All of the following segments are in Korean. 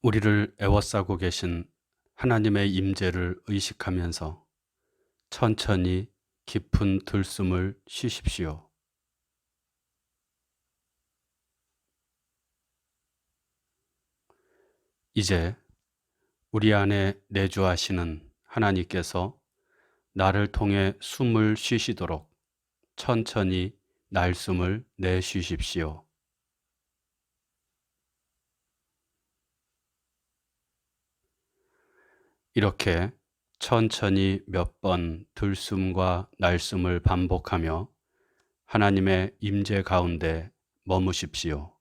우리를 에워싸고 계신 하나님의 임재를 의식하면서 천천히 깊은 들숨을 쉬십시오. 이제 우리 안에 내주하시는 하나님께서 나를 통해 숨을 쉬시도록 천천히 날숨을 내쉬십시오. 이렇게 천천히 몇 번 들숨과 날숨을 반복하며 하나님의 임재 가운데 머무십시오.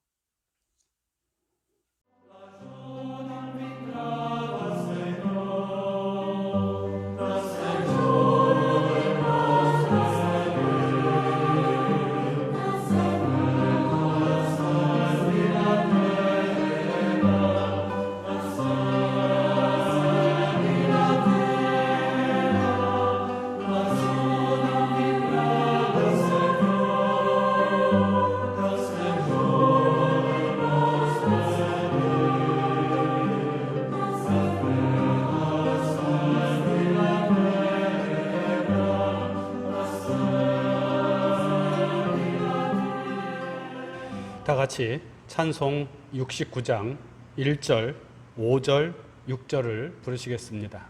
다 같이 찬송 69장 1절, 5절, 6절을 부르시겠습니다.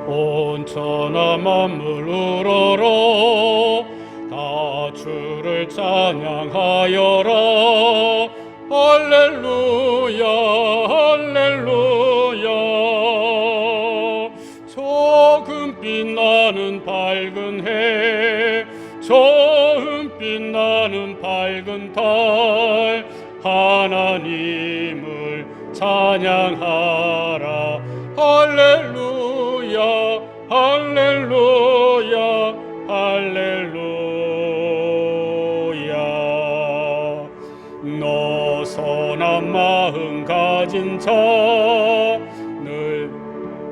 온 천하 만물 우러러 다 주를 찬양하여라. 할렐루야 할렐루야. 저 빛나는 밝은 해, 저 빛나는 밝은 달, 하나님을 찬양하라. 할렐루야 할렐루야 할렐루야. 너 선한 마음 가진 자 늘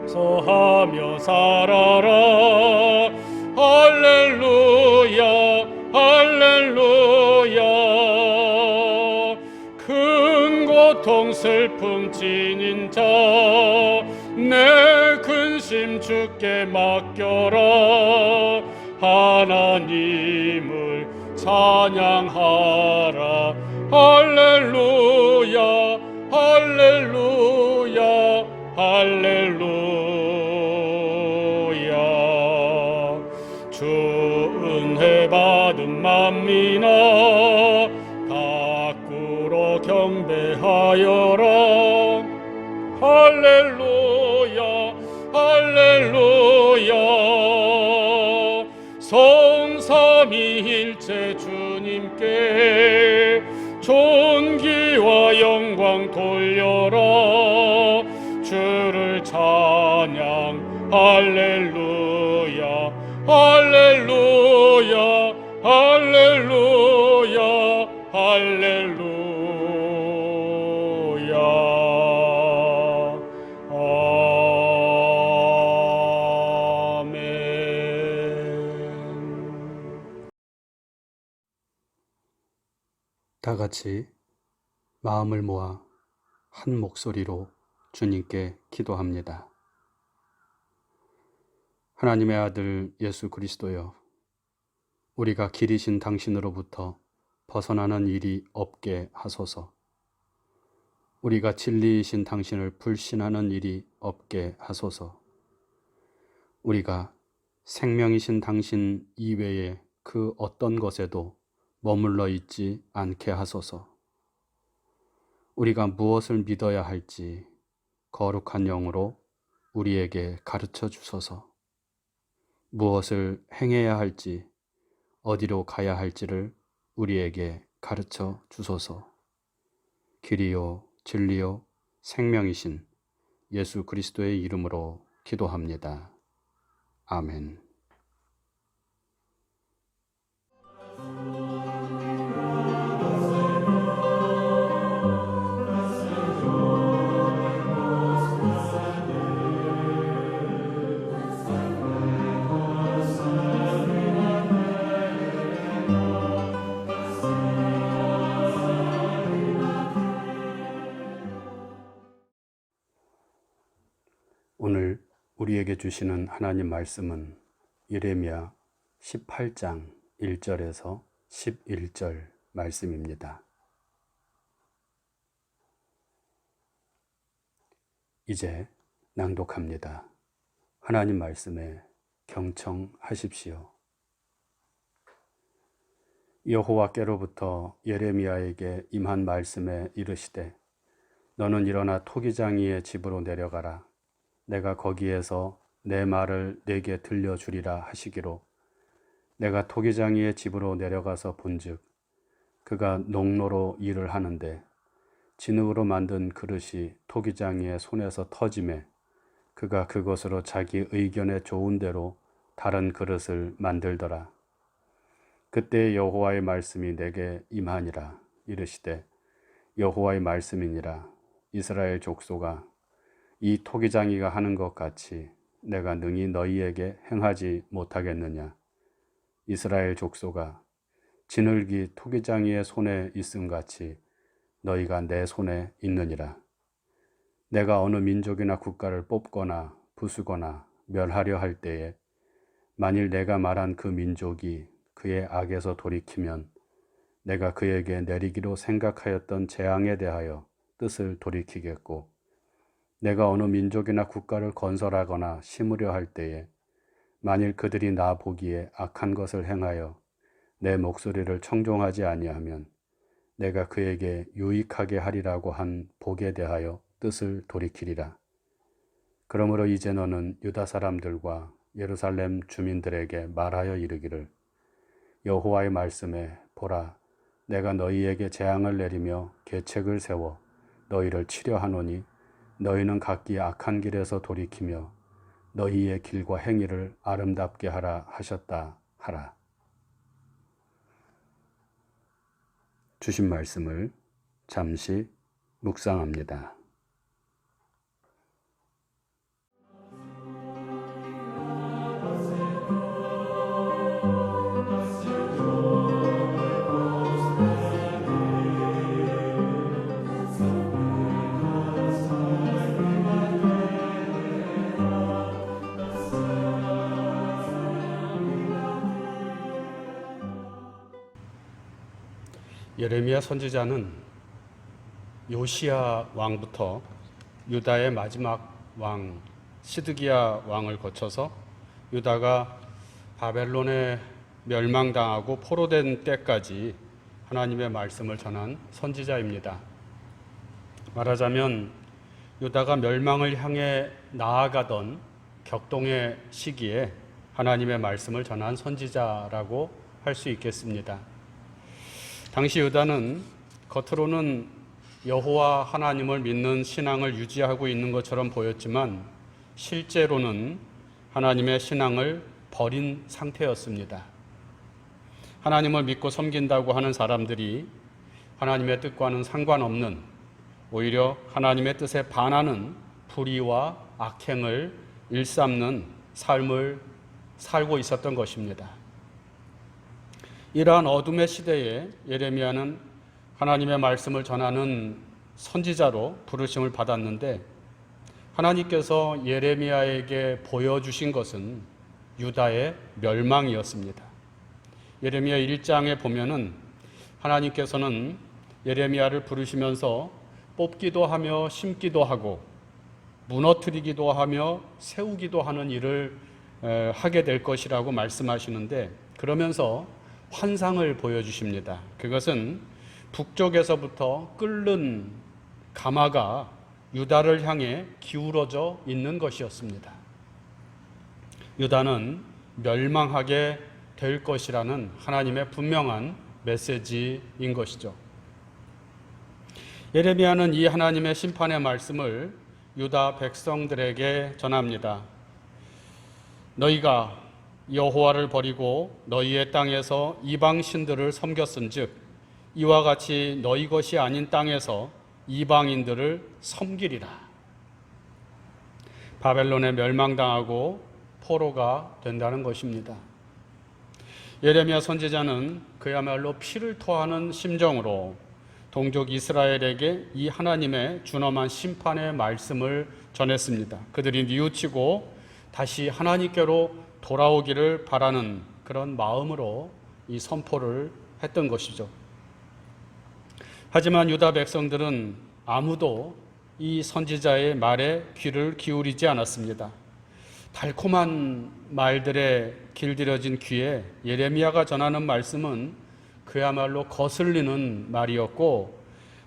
서하며 살아라. 할렐루야 할렐루야. 큰 고통 슬픔 지닌 자 내 근심 주께 맡겨라. 하나님을 찬양하라. 할렐루야 할렐루야 할렐루야. 주 은혜 받은 만민아 가꾸로 경배하여라. 할렐루야 할렐루야. 성삼위일체 주님께 존귀와 영광 돌려라. 주를 찬양 할렐루야 할렐루야 할렐루야 할렐루야. 다 같이 마음을 모아 한 목소리로 주님께 기도합니다. 하나님의 아들 예수 그리스도여, 우리가 길이신 당신으로부터 벗어나는 일이 없게 하소서. 우리가 진리이신 당신을 불신하는 일이 없게 하소서. 우리가 생명이신 당신 이외에 그 어떤 것에도 머물러 있지 않게 하소서. 우리가 무엇을 믿어야 할지 거룩한 영으로 우리에게 가르쳐 주소서. 무엇을 행해야 할지 어디로 가야 할지를 우리에게 가르쳐 주소서. 길이요 진리요 생명이신 예수 그리스도의 이름으로 기도합니다. 아멘. 오늘 우리에게 주시는 하나님 말씀은 예레미야 18장 1절에서 11절 말씀입니다. 이제 낭독합니다. 하나님 말씀에 경청하십시오. 여호와께로부터 예레미야에게 임한 말씀에 이르시되 너는 일어나 토기장이의 집으로 내려가라. 내가 거기에서 내 말을 내게 들려주리라 하시기로 내가 토기장이의 집으로 내려가서 본즉 그가 농로로 일을 하는데 진흙으로 만든 그릇이 토기장이의 손에서 터지매 그가 그것으로 자기 의견에 좋은 대로 다른 그릇을 만들더라. 그때 여호와의 말씀이 내게 임하니라. 이르시되 여호와의 말씀이니라. 이스라엘 족속아, 이 토기장이가 하는 것 같이 내가 능히 너희에게 행하지 못하겠느냐. 이스라엘 족속아, 진흙이 토기장이의 손에 있음같이 너희가 내 손에 있느니라. 내가 어느 민족이나 국가를 뽑거나 부수거나 멸하려 할 때에 만일 내가 말한 그 민족이 그의 악에서 돌이키면 내가 그에게 내리기로 생각하였던 재앙에 대하여 뜻을 돌이키겠고 내가 어느 민족이나 국가를 건설하거나 심으려 할 때에 만일 그들이 나 보기에 악한 것을 행하여 내 목소리를 청종하지 아니하면 내가 그에게 유익하게 하리라고 한 복에 대하여 뜻을 돌이키리라. 그러므로 이제 너는 유다 사람들과 예루살렘 주민들에게 말하여 이르기를 여호와의 말씀에 보라, 내가 너희에게 재앙을 내리며 계책을 세워 너희를 치려 하노니 너희는 각기 악한 길에서 돌이키며 너희의 길과 행위를 아름답게 하라 하셨다 하라. 주신 말씀을 잠시 묵상합니다. 예레미야 선지자는 요시야 왕부터 유다의 마지막 왕 시드기야 왕을 거쳐서 유다가 바벨론에 멸망당하고 포로된 때까지 하나님의 말씀을 전한 선지자입니다. 말하자면 유다가 멸망을 향해 나아가던 격동의 시기에 하나님의 말씀을 전한 선지자라고 할 수 있겠습니다. 당시 유다는 겉으로는 여호와 하나님을 믿는 신앙을 유지하고 있는 것처럼 보였지만 실제로는 하나님의 신앙을 버린 상태였습니다. 하나님을 믿고 섬긴다고 하는 사람들이 하나님의 뜻과는 상관없는 오히려 하나님의 뜻에 반하는 불의와 악행을 일삼는 삶을 살고 있었던 것입니다. 이러한 어둠의 시대에 예레미야는 하나님의 말씀을 전하는 선지자로 부르심을 받았는데 하나님께서 예레미야에게 보여주신 것은 유다의 멸망이었습니다. 예레미야 1장에 보면은 하나님께서는 예레미야를 부르시면서 뽑기도 하며 심기도 하고 무너뜨리기도 하며 세우기도 하는 일을 하게 될 것이라고 말씀하시는데 그러면서 환상을 보여주십니다. 그것은 북쪽에서부터 끓는 가마가 유다를 향해 기울어져 있는 것이었습니다. 유다는 멸망하게 될 것이라는 하나님의 분명한 메시지인 것이죠. 예레미야는 이 하나님의 심판의 말씀을 유다 백성들에게 전합니다. 너희가 여호와를 버리고 너희의 땅에서 이방 신들을 섬겼은즉 이와 같이 너희 것이 아닌 땅에서 이방인들을 섬기리라. 바벨론에 멸망당하고 포로가 된다는 것입니다. 예레미야 선지자는 그야말로 피를 토하는 심정으로 동족 이스라엘에게 이 하나님의 준엄한 심판의 말씀을 전했습니다. 그들이 뉘우치고 다시 하나님께로 돌아오기를 바라는 그런 마음으로 이 선포를 했던 것이죠. 하지만 유다 백성들은 아무도 이 선지자의 말에 귀를 기울이지 않았습니다. 달콤한 말들에 길들여진 귀에 예레미야가 전하는 말씀은 그야말로 거슬리는 말이었고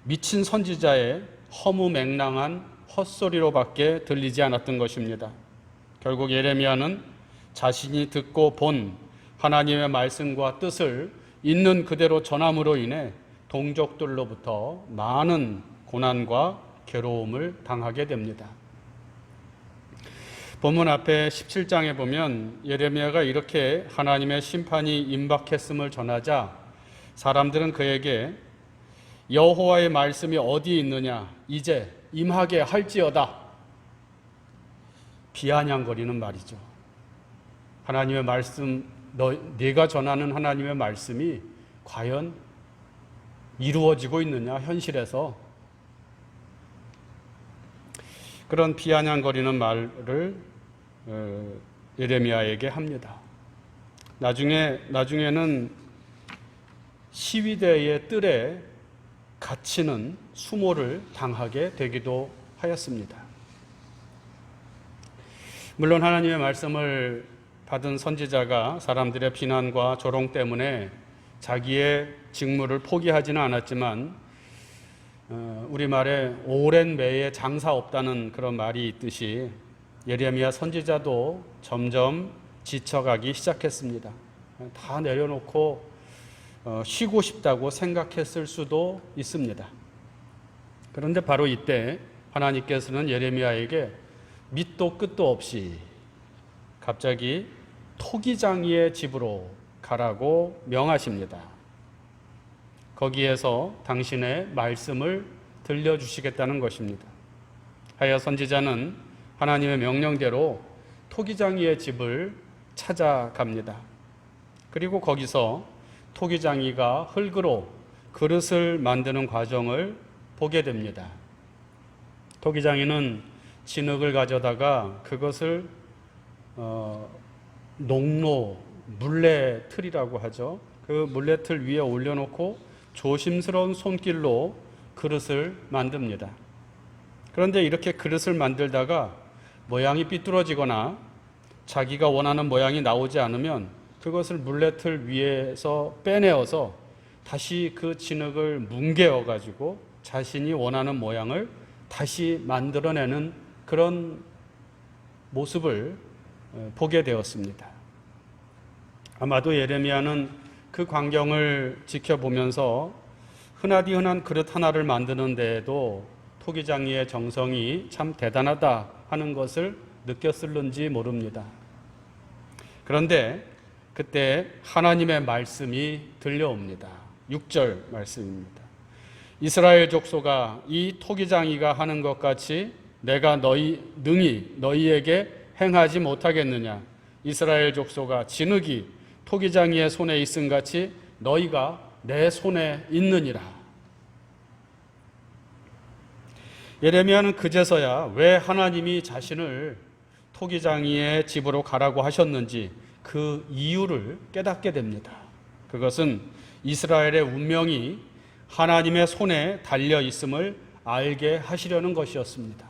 미친 선지자의 허무맹랑한 헛소리로밖에 들리지 않았던 것입니다. 결국 예레미야는 자신이 듣고 본 하나님의 말씀과 뜻을 있는 그대로 전함으로 인해 동족들로부터 많은 고난과 괴로움을 당하게 됩니다. 본문 앞에 17장에 보면 예레미야가 이렇게 하나님의 심판이 임박했음을 전하자 사람들은 그에게 여호와의 말씀이 어디 있느냐 이제 임하게 할지어다 비아냥거리는 말이죠. 하나님의 말씀, 네가 전하는 하나님의 말씀이 과연 이루어지고 있느냐 현실에서 그런 비아냥거리는 말을 예레미야에게 합니다. 나중에는 시위대의 뜰에 갇히는 수모를 당하게 되기도 하였습니다. 물론 하나님의 말씀을 받은 선지자가 사람들의 비난과 조롱 때문에 자기의 직무를 포기하지는 않았지만 우리말에 오랜 매에 장사 없다는 그런 말이 있듯이 예레미야 선지자도 점점 지쳐가기 시작했습니다. 다 내려놓고 쉬고 싶다고 생각했을 수도 있습니다. 그런데 바로 이때 하나님께서는 예레미야에게 밑도 끝도 없이 갑자기 토기장이의 집으로 가라고 명하십니다. 거기에서 당신의 말씀을 들려주시겠다는 것입니다. 하여 선지자는 하나님의 명령대로 토기장이의 집을 찾아갑니다. 그리고 거기서 토기장이가 흙으로 그릇을 만드는 과정을 보게 됩니다. 토기장이는 진흙을 가져다가 그것을 농로, 물레틀이라고 하죠. 그 물레틀 위에 올려놓고 조심스러운 손길로 그릇을 만듭니다. 그런데 이렇게 그릇을 만들다가 모양이 삐뚤어지거나 자기가 원하는 모양이 나오지 않으면 그것을 물레틀 위에서 빼내어서 다시 그 진흙을 뭉개어 가지고 자신이 원하는 모양을 다시 만들어내는 그런 모습을 보게 되었습니다. 아마도 예레미야는 그 광경을 지켜보면서 흔하디 흔한 그릇 하나를 만드는 데에도 토기장이의 정성이 참 대단하다 하는 것을 느꼈을는지 모릅니다. 그런데 그때 하나님의 말씀이 들려옵니다. 6절 말씀입니다. 이스라엘 족속아 이 토기장이가 하는 것 같이 내가 능히 너희에게 행하지 못하겠느냐. 이스라엘 족속아 진흙이 토기장이의 손에 있음 같이 너희가 내 손에 있느니라. 예레미야는 그제서야 왜 하나님이 자신을 토기장이의 집으로 가라고 하셨는지 그 이유를 깨닫게 됩니다. 그것은 이스라엘의 운명이 하나님의 손에 달려 있음을 알게 하시려는 것이었습니다.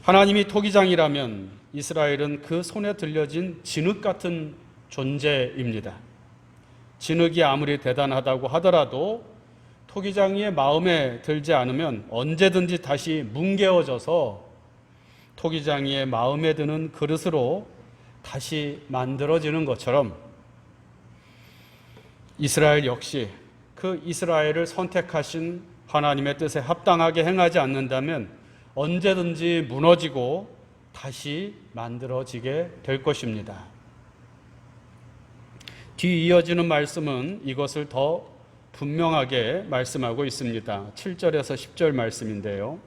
하나님이 토기장이라면 이스라엘은 그 손에 들려진 진흙 같은 존재입니다. 진흙이 아무리 대단하다고 하더라도 토기장이의 마음에 들지 않으면 언제든지 다시 뭉개어져서 토기장이의 마음에 드는 그릇으로 다시 만들어지는 것처럼 이스라엘 역시 그 이스라엘을 선택하신 하나님의 뜻에 합당하게 행하지 않는다면 언제든지 무너지고 다시 만들어지게 될 것입니다. 뒤 이어지는 말씀은 이것을 더 분명하게 말씀하고 있습니다. 7절에서 10절 말씀인데요.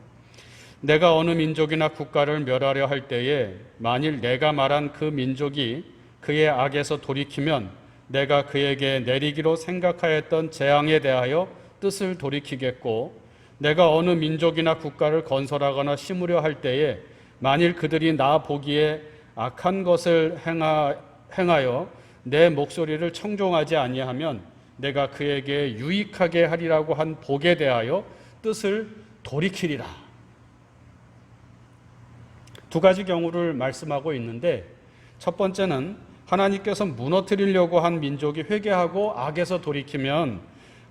내가 어느 민족이나 국가를 멸하려 할 때에 만일 내가 말한 그 민족이 그의 악에서 돌이키면 내가 그에게 내리기로 생각하였던 재앙에 대하여 뜻을 돌이키겠고 내가 어느 민족이나 국가를 건설하거나 심으려 할 때에 만일 그들이 나 보기에 악한 것을 행하여 내 목소리를 청종하지 아니하면 내가 그에게 유익하게 하리라고 한 복에 대하여 뜻을 돌이키리라. 두 가지 경우를 말씀하고 있는데 첫 번째는 하나님께서 무너뜨리려고 한 민족이 회개하고 악에서 돌이키면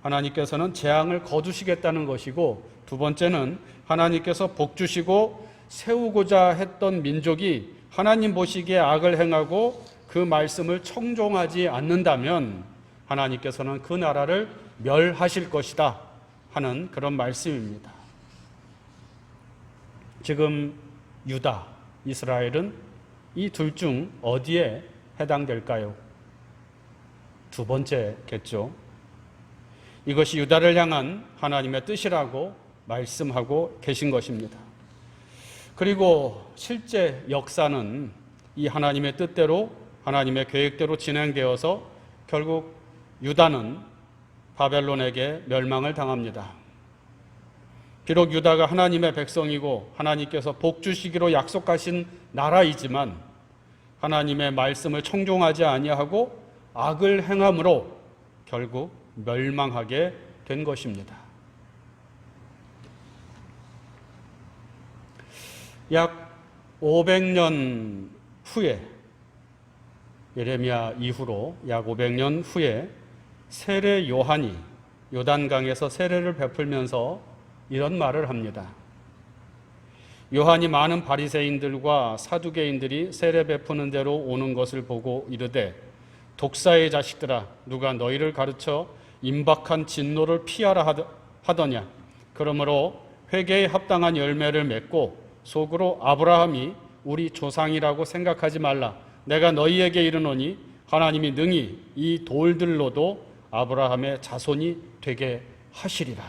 하나님께서는 재앙을 거두시겠다는 것이고, 두 번째는 하나님께서 복 주시고 세우고자 했던 민족이 하나님 보시기에 악을 행하고 그 말씀을 청종하지 않는다면 하나님께서는 그 나라를 멸하실 것이다 하는 그런 말씀입니다. 지금 유다, 이스라엘은 이 둘 중 어디에 해당될까요? 두 번째겠죠. 이것이 유다를 향한 하나님의 뜻이라고 말씀하고 계신 것입니다. 그리고 실제 역사는 이 하나님의 뜻대로, 하나님의 계획대로 진행되어서 결국 유다는 바벨론에게 멸망을 당합니다. 비록 유다가 하나님의 백성이고 하나님께서 복 주시기로 약속하신 나라이지만 하나님의 말씀을 청종하지 아니하고 악을 행함으로 결국 멸망하게 된 것입니다. 약 500년 후에, 예레미야 이후로 약 500년 후에 세례 요한이 요단강에서 세례를 베풀면서 이런 말을 합니다. 요한이 많은 바리새인들과 사두개인들이 세례 베푸는 대로 오는 것을 보고 이르되, 독사의 자식들아, 누가 너희를 가르쳐 임박한 진노를 피하라 하더냐. 그러므로 회개에 합당한 열매를 맺고 속으로 아브라함이 우리 조상이라고 생각하지 말라. 내가 너희에게 이르노니 하나님이 능히 이 돌들로도 아브라함의 자손이 되게 하시리라.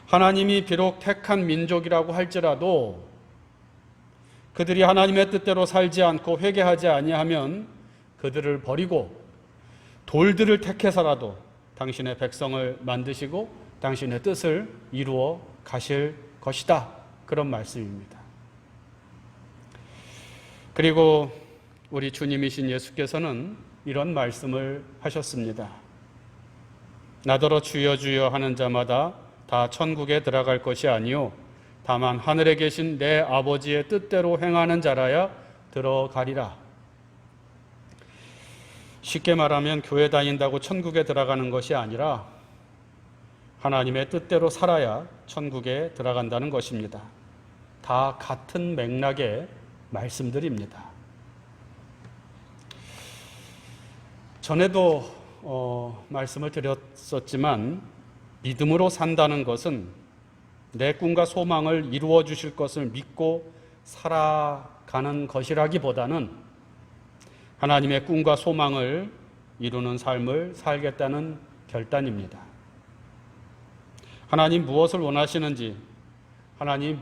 하나님이 비록 택한 민족이라고 할지라도 그들이 하나님의 뜻대로 살지 않고 회개하지 아니하면 그들을 버리고 돌들을 택해서라도 당신의 백성을 만드시고 당신의 뜻을 이루어 가실 것이다. 그런 말씀입니다. 그리고 우리 주님이신 예수께서는 이런 말씀을 하셨습니다. 나더러 주여 주여 하는 자마다 다 천국에 들어갈 것이 아니요 다만 하늘에 계신 내 아버지의 뜻대로 행하는 자라야 들어가리라. 쉽게 말하면 교회 다닌다고 천국에 들어가는 것이 아니라 하나님의 뜻대로 살아야 천국에 들어간다는 것입니다. 다 같은 맥락의 말씀들입니다. 전에도 말씀을 드렸었지만 믿음으로 산다는 것은 내 꿈과 소망을 이루어 주실 것을 믿고 살아가는 것이라기보다는 하나님의 꿈과 소망을 이루는 삶을 살겠다는 결단입니다. 하나님 무엇을 원하시는지, 하나님의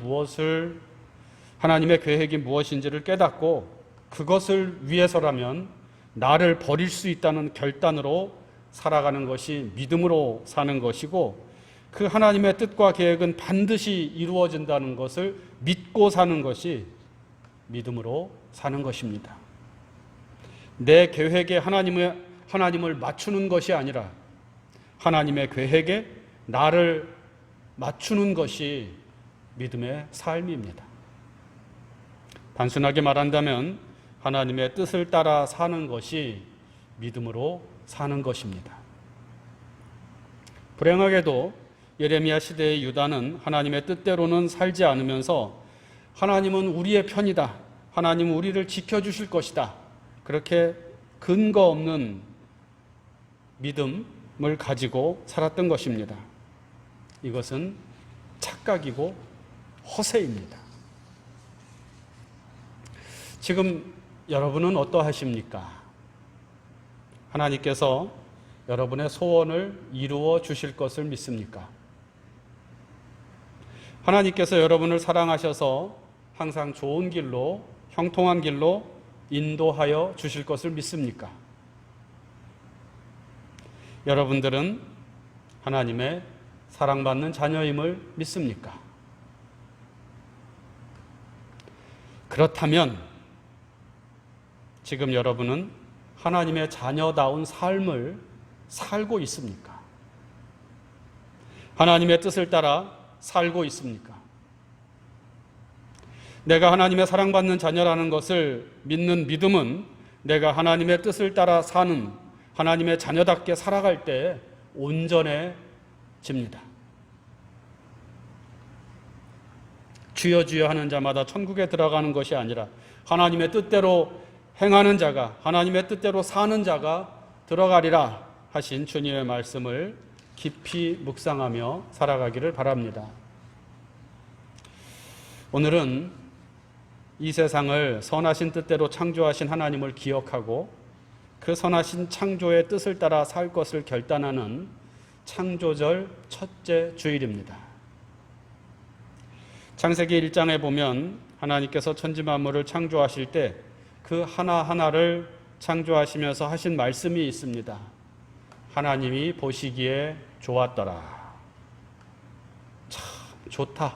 계획이 무엇인지를 깨닫고 그것을 위해서라면 나를 버릴 수 있다는 결단으로 살아가는 것이 믿음으로 사는 것이고, 그 하나님의 뜻과 계획은 반드시 이루어진다는 것을 믿고 사는 것이 믿음으로 사는 것입니다. 내 계획에 하나님을 맞추는 것이 아니라 하나님의 계획에 나를 맞추는 것이 믿음의 삶입니다. 단순하게 말한다면 하나님의 뜻을 따라 사는 것이 믿음으로 사는 것입니다. 불행하게도 예레미야 시대의 유다는 하나님의 뜻대로는 살지 않으면서 하나님은 우리의 편이다, 하나님은 우리를 지켜주실 것이다, 그렇게 근거 없는 믿음을 가지고 살았던 것입니다. 이것은 착각이고 허세입니다. 지금 여러분은 어떠하십니까? 하나님께서 여러분의 소원을 이루어 주실 것을 믿습니까? 하나님께서 여러분을 사랑하셔서 항상 좋은 길로, 형통한 길로 인도하여 주실 것을 믿습니까? 여러분들은 하나님의 사랑받는 자녀임을 믿습니까? 그렇다면 지금 여러분은 하나님의 자녀다운 삶을 살고 있습니까? 하나님의 뜻을 따라 살고 있습니까? 내가 하나님의 사랑받는 자녀라는 것을 믿는 믿음은 내가 하나님의 뜻을 따라 사는 하나님의 자녀답게 살아갈 때 온전해집니다. 주여 주여 하는 자마다 천국에 들어가는 것이 아니라 하나님의 뜻대로 행하는 자가, 하나님의 뜻대로 사는 자가 들어가리라 하신 주님의 말씀을 깊이 묵상하며 살아가기를 바랍니다. 오늘은 이 세상을 선하신 뜻대로 창조하신 하나님을 기억하고 그 선하신 창조의 뜻을 따라 살 것을 결단하는 창조절 첫째 주일입니다. 창세기 1장에 보면 하나님께서 천지만물을 창조하실 때 그 하나하나를 창조하시면서 하신 말씀이 있습니다. 하나님이 보시기에 좋았더라. 참 좋다.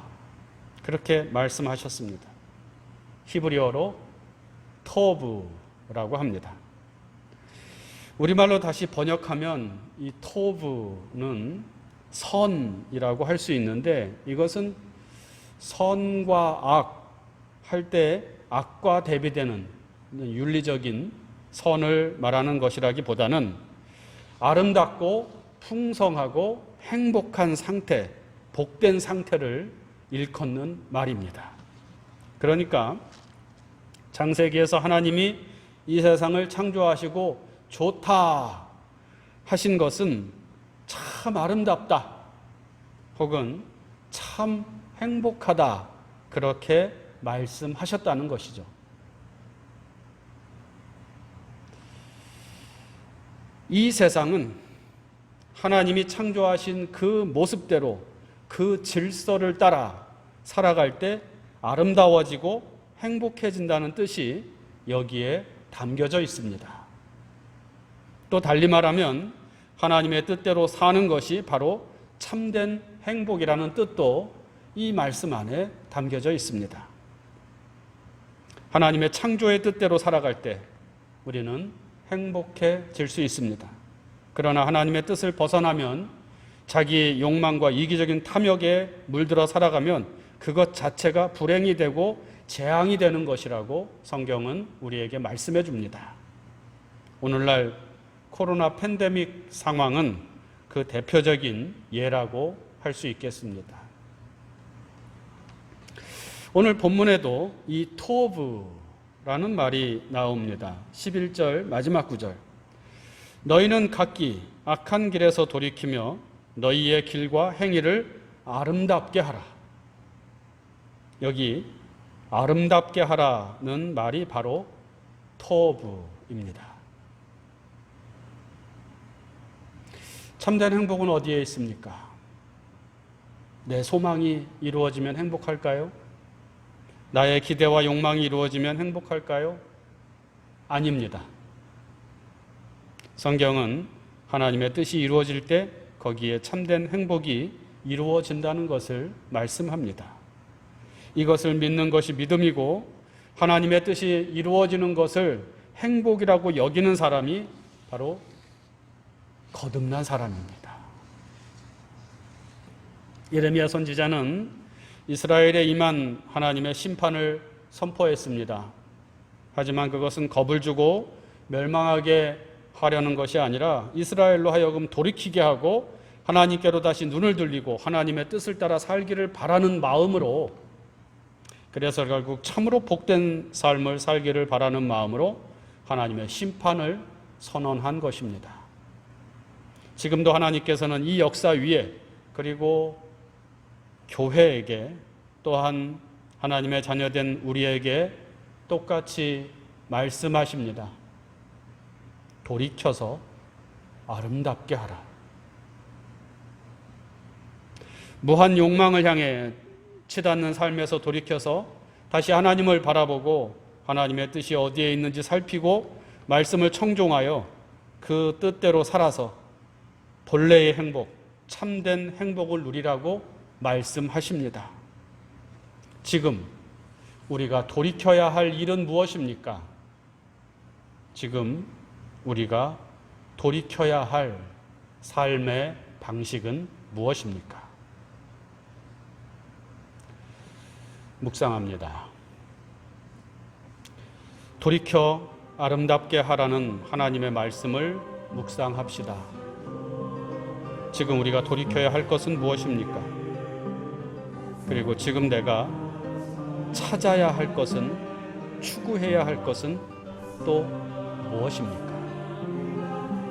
그렇게 말씀하셨습니다. 히브리어로 토브라고 합니다. 우리말로 다시 번역하면 이 토브는 선이라고 할 수 있는데 이것은 선과 악 할 때 악과 대비되는 윤리적인 선을 말하는 것이라기보다는 아름답고 풍성하고 행복한 상태, 복된 상태를 일컫는 말입니다. 그러니까 창세기에서 하나님이 이 세상을 창조하시고 좋다 하신 것은 참 아름답다 혹은 참 행복하다 그렇게 말씀하셨다는 것이죠. 이 세상은 하나님이 창조하신 그 모습대로 그 질서를 따라 살아갈 때 아름다워지고 행복해진다는 뜻이 여기에 담겨져 있습니다. 또 달리 말하면 하나님의 뜻대로 사는 것이 바로 참된 행복이라는 뜻도 이 말씀 안에 담겨져 있습니다. 하나님의 창조의 뜻대로 살아갈 때 우리는 행복해질 수 있습니다. 그러나 하나님의 뜻을 벗어나면 자기 욕망과 이기적인 탐욕에 물들어 살아가면 그것 자체가 불행이 되고 재앙이 되는 것이라고 성경은 우리에게 말씀해 줍니다. 오늘날 코로나 팬데믹 상황은 그 대표적인 예라고 할 수 있겠습니다. 오늘 본문에도 이 토브라는 말이 나옵니다. 11절 마지막 구절. 너희는 각기 악한 길에서 돌이키며 너희의 길과 행위를 아름답게 하라. 여기 아름답게 하라는 말이 바로 토브입니다. 참된 행복은 어디에 있습니까? 내 소망이 이루어지면 행복할까요? 나의 기대와 욕망이 이루어지면 행복할까요? 아닙니다. 성경은 하나님의 뜻이 이루어질 때 거기에 참된 행복이 이루어진다는 것을 말씀합니다. 이것을 믿는 것이 믿음이고 하나님의 뜻이 이루어지는 것을 행복이라고 여기는 사람이 바로 거듭난 사람입니다. 예레미야 선지자는 이스라엘에 임한 하나님의 심판을 선포했습니다. 하지만 그것은 겁을 주고 멸망하게 하려는 것이 아니라 이스라엘로 하여금 돌이키게 하고 하나님께로 다시 눈을 들리고 하나님의 뜻을 따라 살기를 바라는 마음으로, 그래서 결국 참으로 복된 삶을 살기를 바라는 마음으로 하나님의 심판을 선언한 것입니다. 지금도 하나님께서는 이 역사 위에, 그리고 교회에게, 또한 하나님의 자녀된 우리에게 똑같이 말씀하십니다. 돌이켜서 아름답게 하라. 무한 욕망을 향해 치닫는 삶에서 돌이켜서 다시 하나님을 바라보고 하나님의 뜻이 어디에 있는지 살피고 말씀을 청종하여 그 뜻대로 살아서 본래의 행복, 참된 행복을 누리라고 말씀하십니다. 지금 우리가 돌이켜야 할 일은 무엇입니까? 지금 우리가 돌이켜야 할 삶의 방식은 무엇입니까? 묵상합니다. 돌이켜 아름답게 하라는 하나님의 말씀을 묵상합시다. 지금 우리가 돌이켜야 할 것은 무엇입니까? 그리고 지금 내가 찾아야 할 것은, 추구해야 할 것은 또 무엇입니까?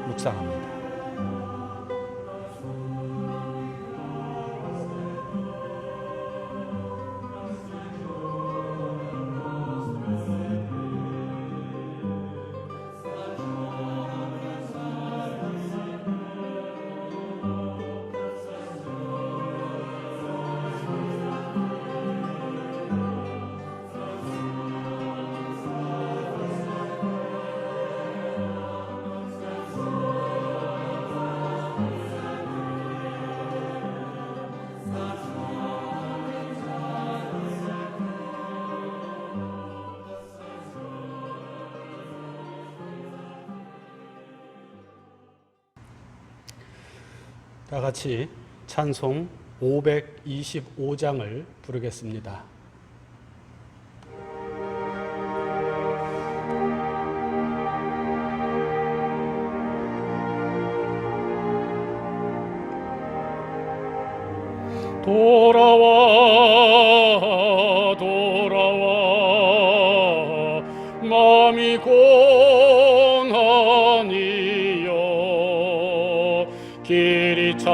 묵상합니다. 다 같이 찬송 525장을 부르겠습니다. 돌아와 돌아와 마음이 고난이여 길이 참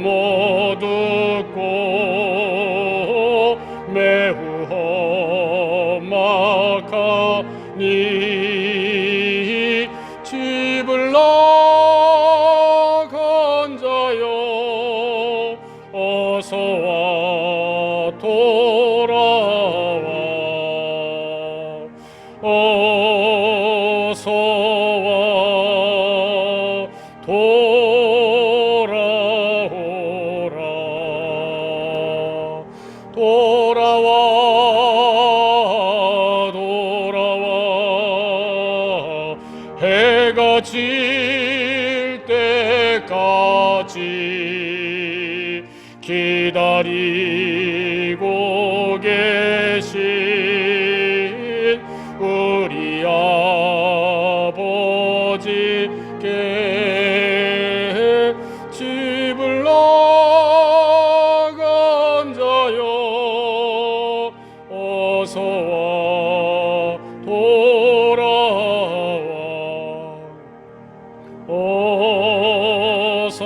어둡고 매우 험악하니 집을 나간 자여 어서와 돌아와 어서와 돌아오라 돌아와 돌아와 해가 질 때까지 기다리고 계신 우리 아버지께 집을 나간 자여 어서와 돌아와 어서와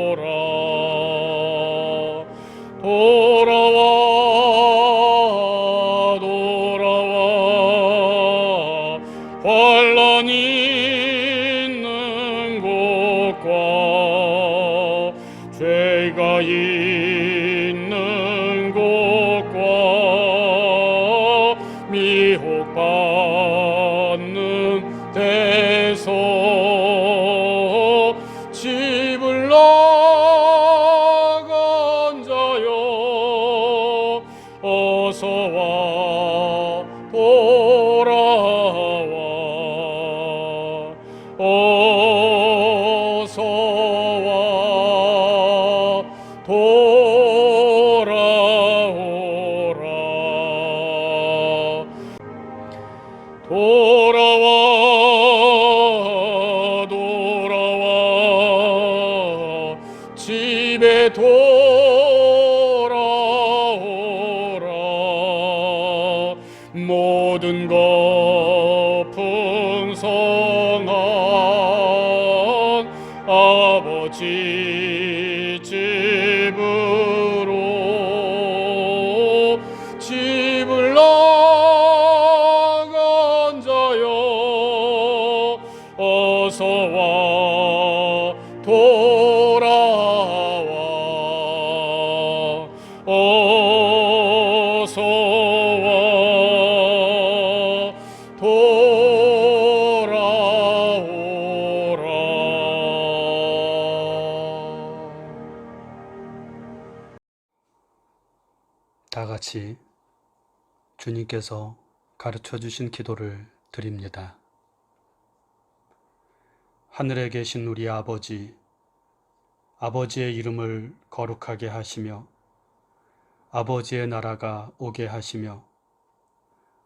돌아오라 돌아와 돌아와 환난 있는 곳과 죄가 있는 곳과 미혹받는 데서 집을 나간 자여 어서와 돌아와 어서와 돌아오라 돌아와 돌아와 집에 돌아오라 모든 것 풍성한 아버지 집으로 집을 나간 자여 어서와 돌아와 어서와 같이 주님께서 가르쳐 주신 기도를 드립니다. 하늘에 계신 우리 아버지, 아버지의 이름을 거룩하게 하시며 아버지의 나라가 오게 하시며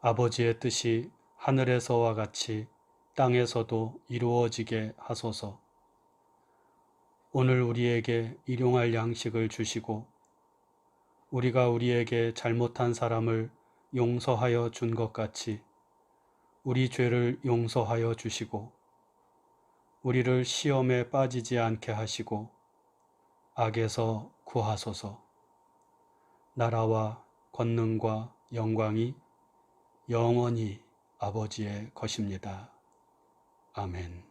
아버지의 뜻이 하늘에서와 같이 땅에서도 이루어지게 하소서. 오늘 우리에게 일용할 양식을 주시고 우리가 우리에게 잘못한 사람을 용서하여 준 것 같이 우리 죄를 용서하여 주시고 우리를 시험에 빠지지 않게 하시고 악에서 구하소서. 나라와 권능과 영광이 영원히 아버지의 것입니다. 아멘.